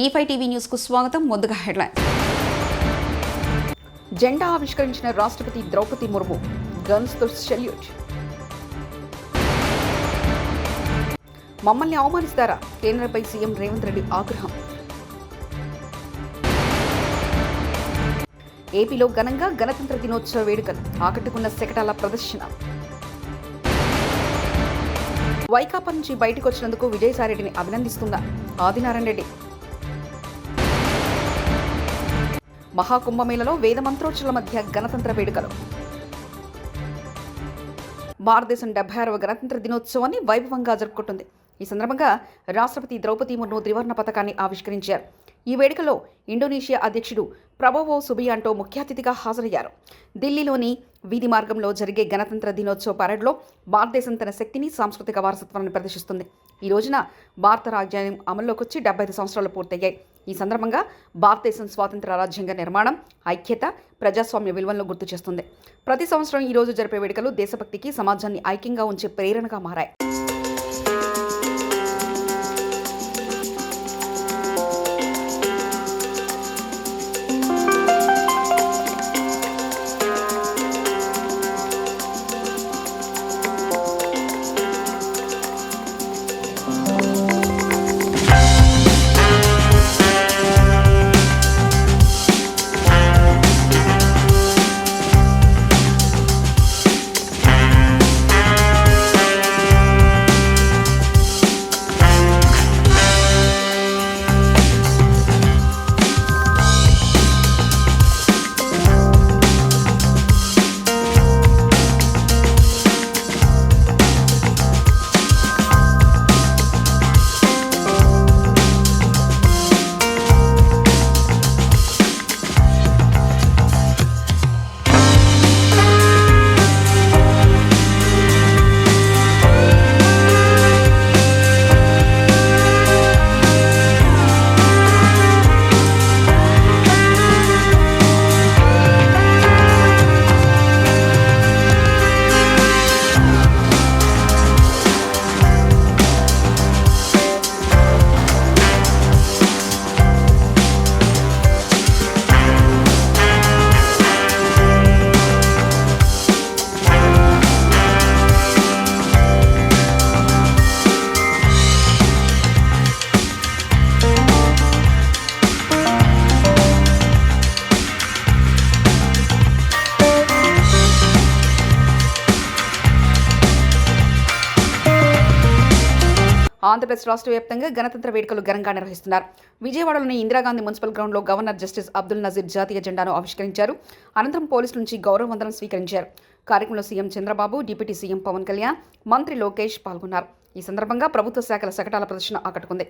E5 TV news కు స్వాగతం. ముందుగా హెడ్లైన్స్. జెండా ఆవిష్కరించిన రాష్ట్రపతి ద్రౌపది ముర్ము గన్స్ తో సెల్యూట్. మమ్మల్ని అవమానిస్తారా? కేంద్రంపై సీఎం రేవంత్ రెడ్డి ఆగ్రహం. ఏపీలో ఘనంగా గణతంత్ర దినోత్సవ వేడుకలు, ఆకట్టుకున్న శకటాల ప్రదర్శన. వైకాపా నుంచి బయటకు వచ్చినందుకు విజయసాయిరెడ్డిని అభినందిస్తున్న ఆదినారాయణ రెడ్డి. మహాకుంభమేళలో వేద మంత్రోచ్చల మధ్య గణతంత్ర వేడుకలు. భారతదేశం 76వ గణతంత్ర దినోత్సవాన్ని వైభవంగా జరుపుకుంటుంది. ఈ సందర్భంగా రాష్ట్రపతి ద్రౌపది ముర్ము త్రివర్ణ పతాకాన్ని ఆవిష్కరించారు. ఈ వేడుకలో ఇండోనేషియా అధ్యక్షుడు ప్రబోవో సుబియాంటో ముఖ్య అతిథిగా హాజరయ్యారు. ఢిల్లీలోని వీధి మార్గంలో జరిగే గణతంత్ర దినోత్సవ పరేడ్లో భారతదేశం తన శక్తిని, సాంస్కృతిక వారసత్వాన్ని ప్రదర్శిస్తుంది. ఈ రోజున భారత రాజ్యాంగం అమల్లోకి వచ్చి 75 సంవత్సరాలు పూర్తయ్యాయి. ఈ సందర్భంగా భారతదేశం స్వాతంత్ర రాజ్యాంగ నిర్మాణం, ఐక్యత, ప్రజాస్వామ్య విలువలను గుర్తు చేస్తుంది. ప్రతి సంవత్సరం ఈ రోజు జరిపే వేడుకలు దేశభక్తికి, సమాజాన్ని ఐక్యంగా ఉంచే ప్రేరణగా మారాయి. ఆంధ్రప్రదేశ్ రాష్ట్ర వ్యాప్తంగా గణతంత్ర వేడుకలు ఘనంగా నిర్వహిస్తున్నారు. విజయవాడలోని ఇందిరాగాంధీ మున్సిపల్ గ్రౌండ్లో గవర్నర్ జస్టిస్ అబ్దుల్ నజీర్ జాతీయ జెండాను ఆవిష్కరించారు. అనంతరం పోలీసుల నుంచి గౌరవ వందనం స్వీకరించారు. కార్యక్రమంలో CM Chandrababu, deputy CM Pawan Kalyan, మంత్రి లోకేష్ పాల్గొన్నారు. ఈ సందర్భంగా ప్రభుత్వ శాఖల శకటాల ప్రదర్శన ఆకట్టుకుంది.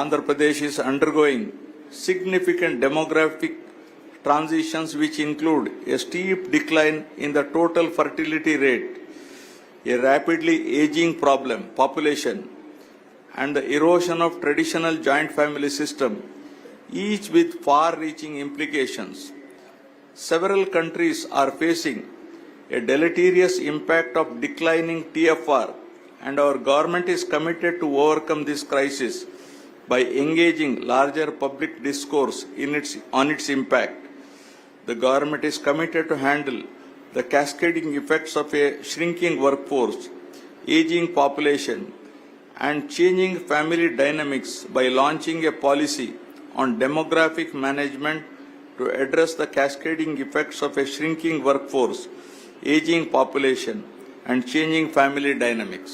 Andhra Pradesh is undergoing significant demographic transitions which include a steep decline in the total fertility rate, a rapidly aging population, and the erosion of traditional joint family system, each with far-reaching implications. Several countries are facing a deleterious impact of declining TFR, and our government is committed to overcome this crisis by engaging larger public discourse on its impact. The government is committed to handle the cascading effects of a shrinking workforce, aging population, and changing family dynamics by launching a policy on demographic management to address the cascading effects of a shrinking workforce, aging population, and changing family dynamics.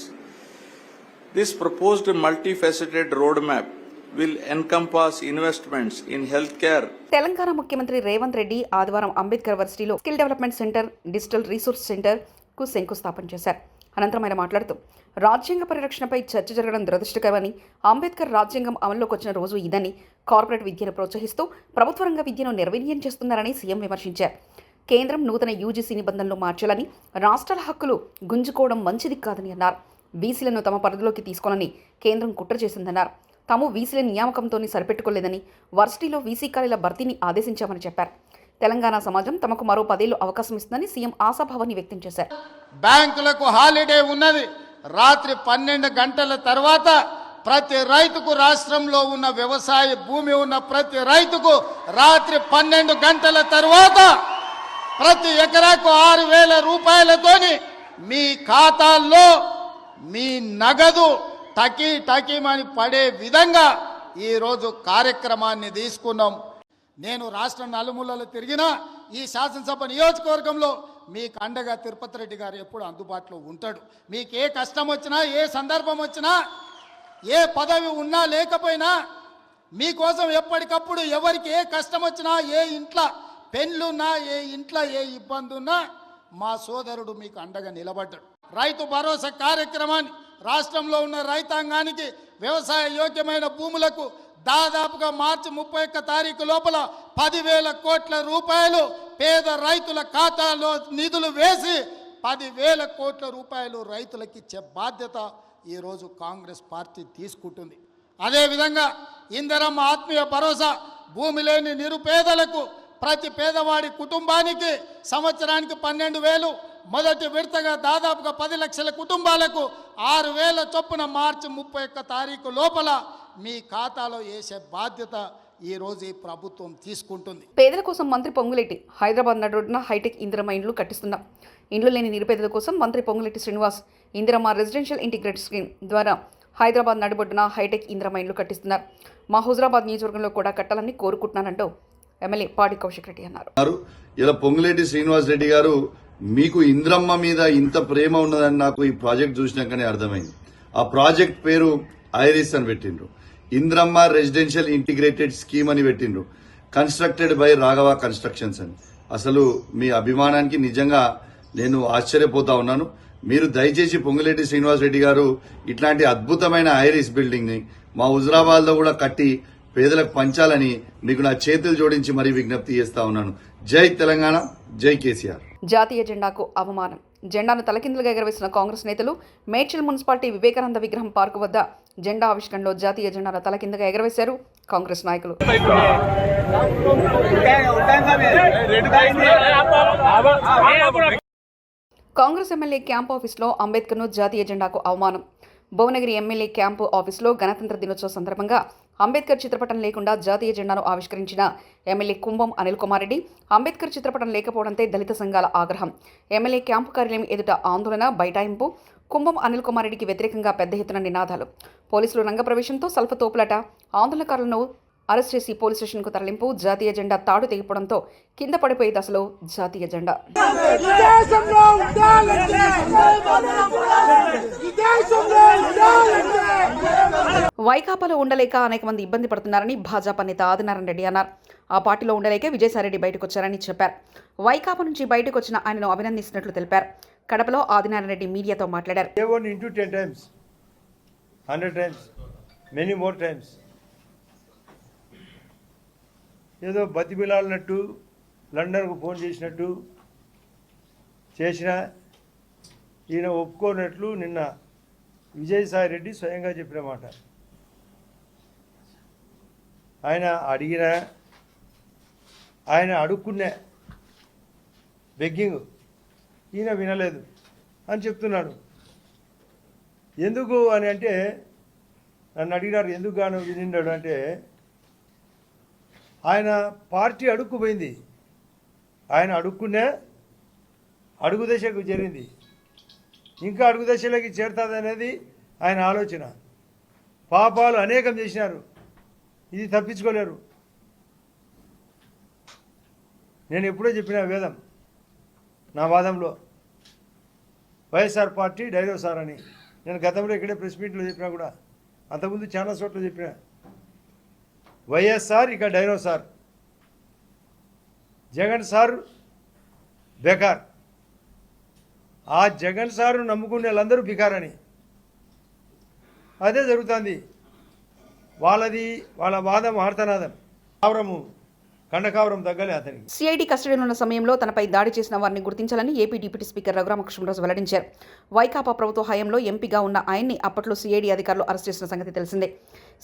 This proposed multifaceted roadmap will encompass investments in healthcare. Telangana ముఖ్యమంత్రి రేవంత్ రెడ్డి ఆదివారం అంబేద్కర్ వర్సిటీలో skill development centre, digital resource centre కు శంకుస్థాపన చేశారు. అనంతరం ఆయన మాట్లాడుతూ రాజ్యాంగ పరిరక్షణపై చర్చ జరగడం దురదృష్టకరమని, అంబేద్కర్ రాజ్యాంగం అమల్లోకి వచ్చిన రోజు ఇదని, కార్పొరేట్ విద్యను ప్రోత్సహిస్తూ ప్రభుత్వ రంగ విద్యను నిర్వీర్యం చేస్తున్నారని సీఎం విమర్శించారు. కేంద్రం నూతన యూజీసీ నిబంధనలు మార్చాలని, రాష్ట్రాల హక్కులు గుంజుకోవడం మంచిది కాదని అన్నారు. బీసీలను తమ పరిధిలోకి తీసుకోవాలని కేంద్రం కుట్ర చేసిందన్నారు. తాము వీసీల నియామకంతోనే సరిపెట్టుకోలేదని, వర్సిటీలో వీసీ ఖాళీల భర్తీని ఆదేశించామని చెప్పారు. తెలంగాణ సమాజం తమకు మరో 10 ఏళ్లు అవకాశం ఇస్తుందని సీఎం ఆశాభావాన్ని వ్యక్తం చేశారు. బ్యాంకులకు హాలిడే ఉన్నది. రాత్రి 12 గంటల తర్వాత ప్రతి రైతుకు, రాష్ట్రంలో ఉన్న వ్యవసాయ భూమి ఉన్న ప్రతి రైతుకు రాత్రి 12 గంటల తర్వాత ప్రతి ఎకరాకు 6,000 రూపాయలతోని మీ ఖాతాల్లో మీ నగదు టకీమని పడే విధంగా ఈరోజు కార్యక్రమాన్ని తీసుకున్నాం. నేను రాష్ట్రం నలుమూలలు తిరిగినా ఈ శాసనసభ నియోజకవర్గంలో మీకు అండగా తిరుపతి రెడ్డి గారు ఎప్పుడు అందుబాటులో ఉంటాడు. మీకు ఏ కష్టం వచ్చినా, ఏ సందర్భం వచ్చినా, ఏ పదవి ఉన్నా లేకపోయినా మీకోసం ఎప్పటికప్పుడు ఎవరికి ఏ కష్టం వచ్చినా, ఏ ఇంట్లో పెళ్ళున్నా, ఏ ఇంట్లో ఏ ఇబ్బంది ఉన్నా మా సోదరుడు మీకు అండగా నిలబడ్డాడు. రైతు భరోసా కార్యక్రమాన్ని రాష్ట్రంలో ఉన్న రైతాంగానికి వ్యవసాయ యోగ్యమైన భూములకు దాదాపుగా మార్చి 31 తారీఖు లోపల 10,000 కోట్ల రూపాయలు పేద రైతుల ఖాతాలో నిధులు వేసి 10,000 కోట్ల రూపాయలు రైతులకు ఇచ్చే బాధ్యత ఈరోజు కాంగ్రెస్ పార్టీ తీసుకుంటుంది. అదేవిధంగా ఇందిరమ్మ ఆత్మీయ భరోసా, భూమి లేని నిరుపేదలకు ప్రతి పేదవాడి కుటుంబానికి సంవత్సరానికి 12,000, మొదటి విడతగా దాదాపుగా 10 లక్షల కుటుంబాలకు 6,000 చొప్పున మార్చి 31 తారీఖు లోపల మీ ఖాతాలో వేసే బాధ్యత ఈరోజు ఈ ప్రభుత్వం తీసుకుంటుంది. పేదల కోసం మంత్రి పొంగులేటి హైదరాబాద్ నడురోడ్డున హైటెక్ ఇందిరమ్మ ఇండ్లు కట్టిస్తున్నాం. ఇండ్లు లేని నిరుపేదల కోసం మంత్రి Ponguleti Srinivas Indiramma residential integrated scheme ద్వారా హైదరాబాద్ నడుబొడ్డున హైటెక్ ఇందిరమ్మ ఇండ్లు కట్టిస్తున్నారు. మా హుజరాబాద్ నియోజకవర్గంలో కూడా కట్టాలని కోరుకుంటున్నానంటూ ఎమ్మెల్యే పాడి కౌశిక్ రెడ్డి అన్నారు. ఇలా పొంగులేటి శ్రీనివాస్ రెడ్డి గారు, మీకు ఇంద్రమ్మ మీద ఇంత ప్రేమ ఉన్నదని నాకు ఈ ప్రాజెక్ట్ చూసినాకనే అర్థమైంది. ఆ ప్రాజెక్ట్ పేరు ఐరిస్ అని పెట్టిండ్రు. ఇంద్రమ్మ రెసిడెన్షియల్ ఇంటిగ్రేటెడ్ స్కీమ్ అని పెట్టిండ్రు. కన్స్ట్రక్టెడ్ బై రాఘవ కన్స్ట్రక్షన్స్ అని. అసలు మీ అభిమానానికి నిజంగా నేను ఆశ్చర్యపోతా ఉన్నాను. మీరు దయచేసి పొంగులేటి శ్రీనివాస్ రెడ్డి గారు ఇట్లాంటి అద్భుతమైన ఐరిస్ బిల్డింగ్ ని మా హుజరాబాద్ లో కూడా కట్టి పేదలకు పంచాలని మీకు నా చేతులు జోడించి మరీ విజ్ఞప్తి చేస్తా ఉన్నాను. జై తెలంగాణ, జై కేసీఆర్. జాతీయ జెండాకు అవమానం. జెండాను తలకిందులుగా ఎగరవేసిన కాంగ్రెస్ నేతలు మేడ్చల్ మున్సిపాలిటీ వివేకానంద విగ్రహం పార్కు వద్ద జెండా ఆవిష్కరణలో జాతీయ జెండాను తలకిందుగా ఎగరవేశారు కాంగ్రెస్ నాయకులు. కాంగ్రెస్ ఎమ్మెల్యే క్యాంప్ ఆఫీసులో అంబేద్కర్ను జాతీయ జెండాకు అవమానం. భువనగిరి ఎమ్మెల్యే క్యాంపు ఆఫీసులో గణతంత్ర దినోత్సవ సందర్భంగా అంబేద్కర్ చిత్రపటం లేకుండా జాతీయ జెండాను ఆవిష్కరించిన ఎమ్మెల్యే కుంభం అనిల్ కుమార్ రెడ్డి, అంబేద్కర్ చిత్రపటం లేకపోవడంతో దళిత సంఘాల ఆగ్రహం, ఎమ్మెల్యే క్యాంపు కార్యాలయం ఎదుట ఆందోళన, బైఠాయింపు, కుంభం అనిల్ కుమార్ రెడ్డికి వ్యతిరేకంగా పెద్ద ఎత్తున నినాదాలు, పోలీసులు రంగప్రవేశంతో స్వల్ప తోపులాట, ఆందోళనకారులను అరెస్ట్ చేసి పోలీస్ స్టేషన్కు తరలింపు, జాతీయ జెండా తాడు తెగిపోవడంతో కింద పడిపోయే దశలో జాతీయ జెండా. వైకాపాలో ఉండలేక అనేక మంది ఇబ్బంది పడుతున్నారని భాజపా నేత ఆదినారాయణ రెడ్డి అన్నారు. ఆ పార్టీలో ఉండలేక విజయసాయిరెడ్డి బయటకు వచ్చారని చెప్పారు. వైకాపా నుంచి బయటకు వచ్చిన ఆయనను అభినందిస్తున్నట్లు తెలిపారు. కడపలో ఆదినారాయణ రెడ్డి మీడియాతో మాట్లాడారు. ఏదో బతిమిలాడినట్టు, లండన్కు ఫోన్ చేసినట్టు చేసిన ఈయన ఒప్పుకోనట్లు నిన్న విజయసాయిరెడ్డి స్వయంగా చెప్పిన మాట. ఆయన అడిగిన, ఆయన అడుక్కునే బెగ్గింగ్ ఈయన వినలేదు అని చెప్తున్నాడు. ఎందుకు అని అంటే, నన్ను అడిగినారు ఎందుకు గాను వినిన్నాడు అంటే, ఆయన పార్టీ అడుక్కుపోయింది, ఆయన అడుక్కునే అడుగు దశకు చేరింది, ఇంకా అడుగు దశలోకి చేరుతుంది అనేది ఆయన ఆలోచన. పాపాలు అనేకం చేసినారు, ఇది తప్పించుకోలేరు. నేను ఎప్పుడో చెప్పిన వేదం నా వాదంలో, వైఎస్ఆర్ పార్టీ డైనోసార్ అని. నేను గతంలో ఇక్కడే ప్రెస్ మీట్లో చెప్పినా కూడా, అంతకుముందు చాలా చోట్ల చెప్పిన. వైఎస్ఆర్ ఇక డైనోసార్, జగన్ సార్ బేకార్. ఆ జగన్ సారు నమ్ముకునే వాళ్ళందరూ బికారని. అదే జరుగుతుంది. వాళ్ళ వాదం ఆర్తనాదం. కావరము కండకావరం తగ్గలే అతనికి. సిఐడి కస్టడీలో ఉన్న సమయంలో తనపై దాడి చేసిన వారిని గుర్తించాలని ఏపీ డిప్యూటీ స్పీకర్ రఘురామకృష్ణరాజు వెల్లడించారు. వైకాపా ప్రభుత్వ హయాంలో ఎంపీగా ఉన్న ఆయన్ని అప్పట్లో సిఐడి అధికారులు అరెస్ట్ చేసిన సంగతి తెలిసిందే.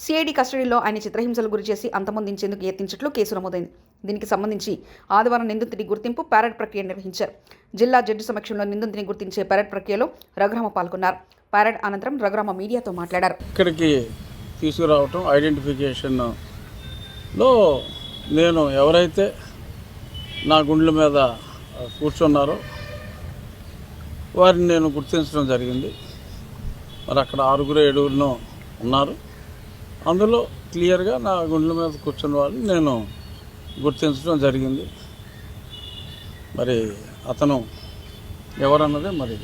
సిఐడి కస్టడీలో ఆయన చిత్రహింసలు గురిచేసి అంతమొందించేందుకు యత్నించినట్లు కేసు నమోదైంది. దీనికి సంబంధించి ఆదివారం నిందితుడి గుర్తింపు ప్యారెడ్ ప్రక్రియ నిర్వహించారు. జిల్లా జడ్జి సమక్షంలో నిందితుడిని గుర్తించే ప్యారెడ్ ప్రక్రియలో రఘురామ పాల్గొన్నారు. ప్యారెడ్ అనంతరం రఘురామ మీడియాతో మాట్లాడారు. ఇక్కడికి తీసుకురావటం ఐడెంటిఫికేషన్లో నేను ఎవరైతే నా గుండెల మీద కూర్చున్నారో వారిని నేను గుర్తించడం జరిగింది. మరి అక్కడ 6-7 ఉన్నారు. అందులో క్లియర్గా నా గుండెల మీద కూర్చున్న వాళ్ళని నేను గుర్తించడం జరిగింది. మరి అతను ఎవరన్నదే మరి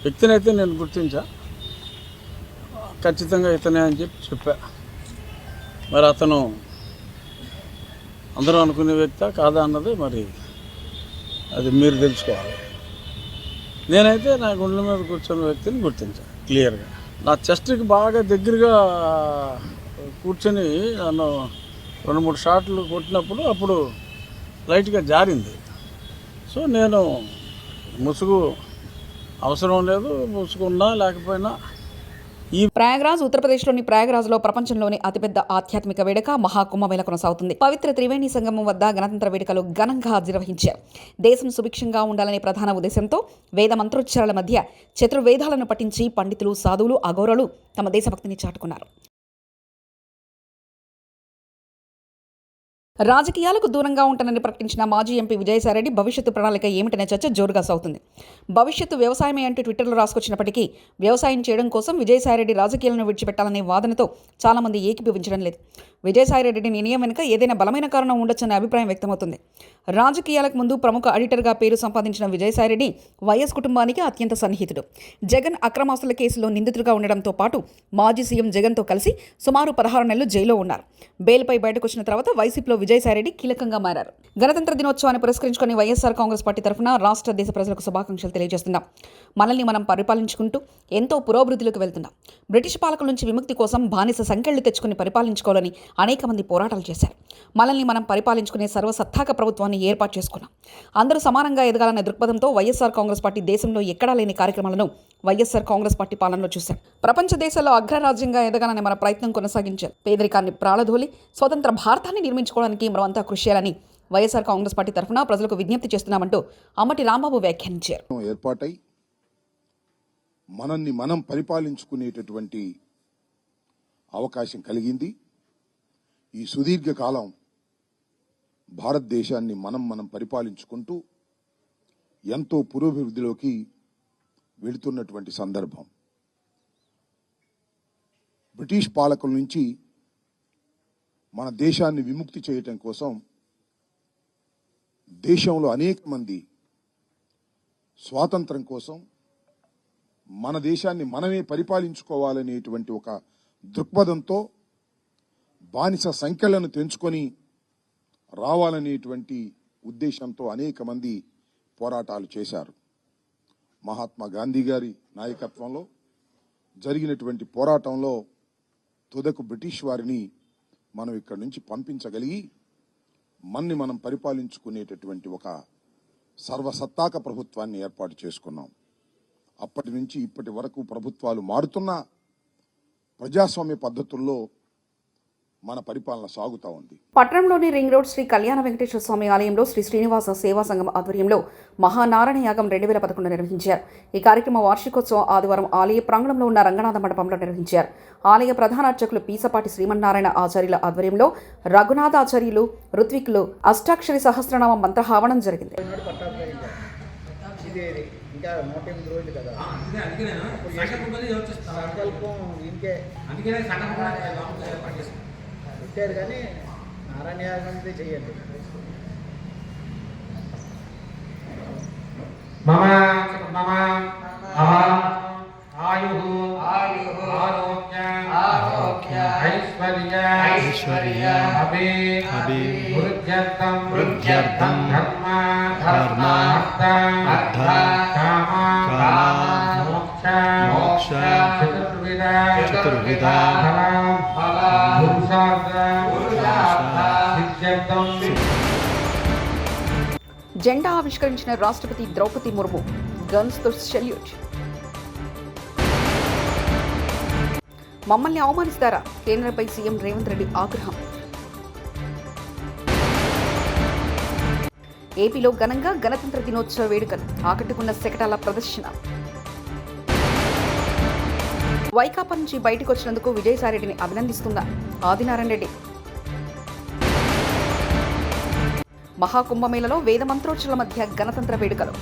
వ్యక్తిని అయితే నేను గుర్తించా, ఖచ్చితంగా ఇతనే అని చెప్పా. మరి అతను అందరూ అనుకునే వ్యక్తి కాదా అన్నది మరి అది మీరు తెలుసుకోవాలి. నేనైతే నా గుండెల మీద కూర్చున్న వ్యక్తిని గుర్తించాను క్లియర్గా. నా చెస్ట్కి బాగా దగ్గరగా కూర్చొని నన్ను 2-3 షాట్లు కొట్టినప్పుడు అప్పుడు లైట్గా జారింది. సో నేను ముసుగు అవసరం లేదు, ముసుగున్నా లేకపోయినా. ప్రయాగ్రాజ్ ఉత్తరప్రదేశ్లోని ప్రయాగ్రాజ్లో ప్రపంచంలోని అతిపెద్ద ఆధ్యాత్మిక వేడుక మహాకుంభమేళ కొనసాగుతుంది. పవిత్ర త్రివేణి సంగమం వద్ద గణతంత్ర వేడుకలు ఘనంగా నిర్వహించారు. దేశం సుభిక్షంగా ఉండాలనే ప్రధాన ఉద్దేశంతో వేద మంత్రోచ్చారాల మధ్య చతుర్వేదాలను పఠించి పండితులు, సాధువులు, అఘోరాలు తమ దేశభక్తిని చాటుకున్నారు. రాజకీయాలకు దూరంగా ఉంటానని ప్రకటించిన మాజీ ఎంపీ విజయసాయిరెడ్డి భవిష్యత్తు ప్రణాళిక ఏమిటనే చర్చ జోరుగా సాగుతుంది. భవిష్యత్తు వ్యవసాయమే అంటూ ట్విట్టర్లో రాసుకొచ్చినప్పటికీ వ్యవసాయం చేయడం కోసం విజయసాయిరెడ్డి రాజకీయాలను విడిచిపెట్టాలనే వాదనతో చాలామంది ఏకీభవించడం లేదు. విజయసాయిరెడ్డి నిర్ణయం వెనుక ఏదైనా బలమైన కారణం ఉండొచ్చనే అభిప్రాయం వ్యక్తమవుతుంది. రాజకీయాలకు ముందు ప్రముఖ ఆడిటర్గా పేరు సంపాదించిన విజయసాయిరెడ్డి వైఎస్ కుటుంబానికి అత్యంత సన్నిహితుడు. జగన్ అక్రమాస్తుల కేసులో నిందితుడిగా ఉండడంతో పాటు మాజీ సీఎం జగన్తో కలిసి సుమారు 16 నెలలు జైల్లో ఉన్నారు. బెయిల్పై బయటకు వచ్చిన తర్వాత వైసీపీలో విజయసాయిరెడ్డి కీలకంగా మారారు. గణతంత్ర దినోత్సవాన్ని పురస్కరించుకుని వైఎస్ఆర్ కాంగ్రెస్ పార్టీ తరఫున రాష్ట్ర దేశ ప్రజలకు శుభాకాంక్షలు తెలియజేస్తున్నాం. మనల్ని మనం పరిపాలించుకుంటూ ఎంతో పురోభివృద్ధిలోకి వెళ్తున్నాం. బ్రిటిష్ పాలకుల నుంచి విముక్తి కోసం బానిస సంకెళ్లు తెచ్చుకుని పరిపాలించుకోవాలని అనేక మంది పోరాటాలు చేశారు. మనల్ని మనం పరిపాలించుకునే సర్వసత్తాక ప్రభుత్వాన్ని ఏర్పాటు చేసుకున్నాం. అందరూ సమానంగా ఎదగాలనే దృక్పథంతో వైఎస్ఆర్ కాంగ్రెస్ పార్టీ దేశంలో ఎక్కడా లేని కార్యక్రమాలను వైఎస్ఆర్ కాంగ్రెస్ పార్టీ పాలనలో చూశాం. ప్రపంచ దేశాల్లో అగ్రరాజ్యంగా ఎదగాలనే మన ప్రయత్నం కొనసాగించారు. పేదరికాన్ని ప్రాళదోలి స్వతంత్ర భారతాన్ని నిర్మించుకోవడానికి మనమంతా కృషి చేయాలని వైఎస్ఆర్ కాంగ్రెస్ పార్టీ తరఫున ప్రజలకు విజ్ఞప్తి చేస్తున్నామంటూ అమ్మటి రాంబాబు వ్యాఖ్యానించారు. ఏర్పాటై మనల్ని మనం పరిపాలించుకునేటటువంటి అవకాశం కలిగింది. ఈ సుదీర్ఘకాలం భారతదేశాన్ని మనం పరిపాలించుకుంటూ ఎంతో పురోభివృద్ధిలోకి వెళుతున్నటువంటి సందర్భం. బ్రిటిష్ పాలకుల నుంచి మన దేశాన్ని విముక్తి చేయటం కోసం దేశంలో అనేక మంది స్వాతంత్రం కోసం మన దేశాన్ని మనమే పరిపాలించుకోవాలనేటువంటి ఒక దృక్పథంతో బానిస సంఖ్యలను తెంచుకొని రావాలనేటువంటి ఉద్దేశంతో అనేక మంది పోరాటాలు చేశారు. మహాత్మా గాంధీ గారి నాయకత్వంలో జరిగినటువంటి పోరాటంలో తుదకు బ్రిటిష్ వారిని మనం ఇక్కడి నుంచి పంపించగలిగి మనని మనం పరిపాలించుకునేటటువంటి ఒక సర్వసత్తాక ప్రభుత్వాన్ని ఏర్పాటు చేసుకున్నాం. అప్పటి నుంచి ఇప్పటి వరకు ప్రభుత్వాలు మారుతున్న ప్రజాస్వామ్య పద్ధతుల్లో మన పరిపాలన సాగుతూ ఉంది. పట్టణంలోని రింగ్ రోడ్ శ్రీ కళ్యాణ వెంకటేశ్వర స్వామి ఆలయంలో శ్రీ శ్రీనివాస సేవా సంఘం ఆధ్వర్యంలో మహానారాయణ యాగం 2011 నిర్వహించారు. ఈ కార్యక్రమ వార్షికోత్సవం ఆదివారం ఆలయ ప్రాంగణంలో ఉన్న రంగనాథ మండపంలో నిర్వహించారు. ఆలయ ప్రధాన అర్చకులు పీసపాటి శ్రీమన్నారాయణ ఆచార్యుల ఆధ్వర్యంలో రఘునాథాచార్యులు ఋత్వికులు అష్టాక్షరి సహస్రనామ మంత్రహావనం జరిగింది. పెట్టారు కానీ నారాయణ యాగం చేయండి. మమ ఆయు ఆరోగ్య ఐశ్వర్య జెండా ఆవిష్కరించిన రాష్ట్రపతి ద్రౌపది ముర్ము గన్స్తో సెల్యూట్. మమ్మల్ని అవమానిస్తారా? కేంద్రంపై సీఎం రేవంత్ రెడ్డి ఆగ్రహం. ఏపీలో ఘనంగా గణతంత్ర దినోత్సవ వేడుకలు, ఆకట్టుకున్న శకటాల ప్రదర్శన. వైకాపా నుంచి బయటకు వచ్చినందుకు విజయసాయిరెడ్డిని అభినందిస్తున్న ఆదినారాయణ రెడ్డి. మహాకుంభమేళలో వేద మంత్రోచ్చల మధ్య గణతంత్ర వేడుకలు.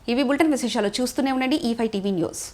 ఇవి బులెటిన్ విశేషాలు. చూస్తూనే ఉండండి E5 టీవీ న్యూస్.